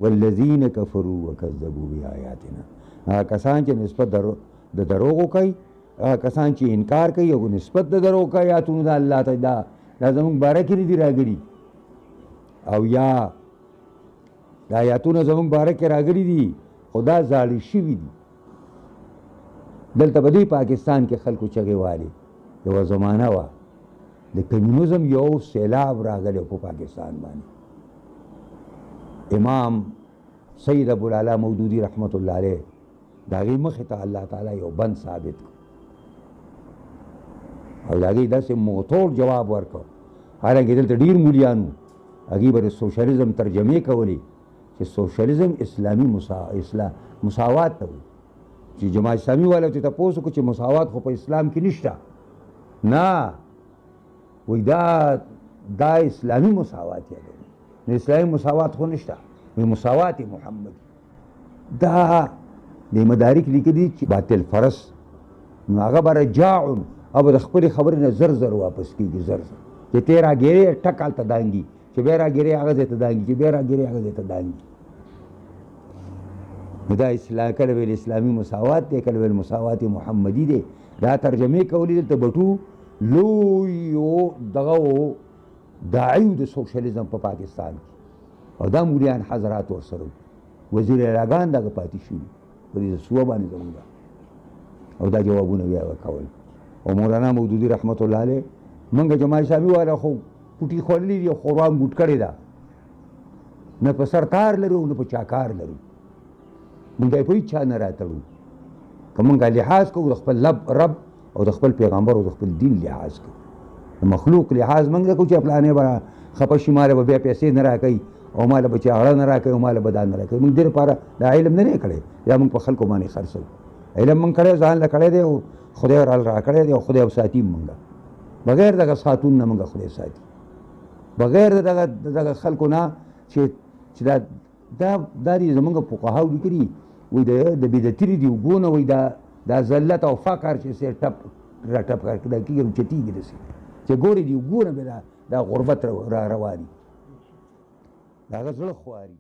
والذین کفروا وکذبوا بآیاتنا. هغه کسان چې نسبت د دروغو کوي، هغه کسان چې انکار کوي او نسبت د دروغو کوي آیاتونو د الله ته، دا زموږ باره کې نه دي راغلي، او یا دا آیاتونه زموږ باره کې راغلي دي خو دا زاړه شوي دي. دلته په دې پاکستان کې خلکو چغې والې، یوه زمانه وه د کمیونیزم یو سیلاب راغلی په پاکستان باندې. امام سید ابوالعلا مودودي رحمت الله علیه د هغې مخې ته الله تعالی یو بند ثابت کړ او د هغې داسې موتوړ جواب ورکړ. حالانکې دلته ډېر مولیان وو، هغې به د سوشلیزم ترجمې کولې چې سوشلیزم اسلامي مساوات ته وایي، چې جماعت اسلامي والا چې تپوس وکړو چې مساوات خو په اسلام کې نشته، نه وایي دا اسلامي مساوات یادوي، نو اسلامي مساوات خو نشته، وایي مساوات محمدي. دا د مدارک لیکلي چې باطل فرس نو هغه به رجاع او به د خپلې خبرې نه زر زر واپس کېږي، زر زر چې تی راګیرې ټک هلته دانګي، چې بیا راګیرې هغه ځای ته دانګي، چې بیا راګیرې هغه ځای ته دانګي. نو دا کله ویل اسلامي مساوات دی، کله ویل مساوات محمدي دی. دا ترجمې کولې دلته بټو لویو دغه داعیو د سوشلیزم په پاکستان کې، او دا مولیان حضرات ورسره وزیر اعلاګان دغه پاتې شوي په دې سوه باندې زموږ، او دا جوابونه بیا ورکول. او مولانا مودودي رحمت الله علیه موږ جماعت اسلامي والا خو پوټي خوړلي دي، خوروان بوټ کړې ده، نه په سر تار لرو نه په چا کار لرو، موږ یې په هېڅ چا نه راتړو. که موږ لحاظ کوو د خپل رب او د خپل پیغمبر او د خپل دین لحاظ کوو، د مخلوق لحاظ موږ نه کوو چې فلانې به خفه شي، ماله به بیا پیسې نه راکوي او ماله به چې اړه نه راکوي او ماله به دا نه راکوي. موږ دې لپاره دا علم نه دی کړی، یا موږ په خلکو باندې خرڅوو. علم موږ کړی ځان له کړی دی او خدای را کړی دی او خدای ساتي موږ، بغیر دغه ساتون نه موږ خدای ساتي، بغیر دغه خلکو نه چې دا دي زموږ فقهاو لیکلي وایي د بدعتي دي وګونه، وایي دا ذلت او فقر چې سې ټپ را ټپ دا کېږي اوچتېږي داسې چې ګورې دي وګونه بیا دا غربت را رواني، د هغه زړه خواري.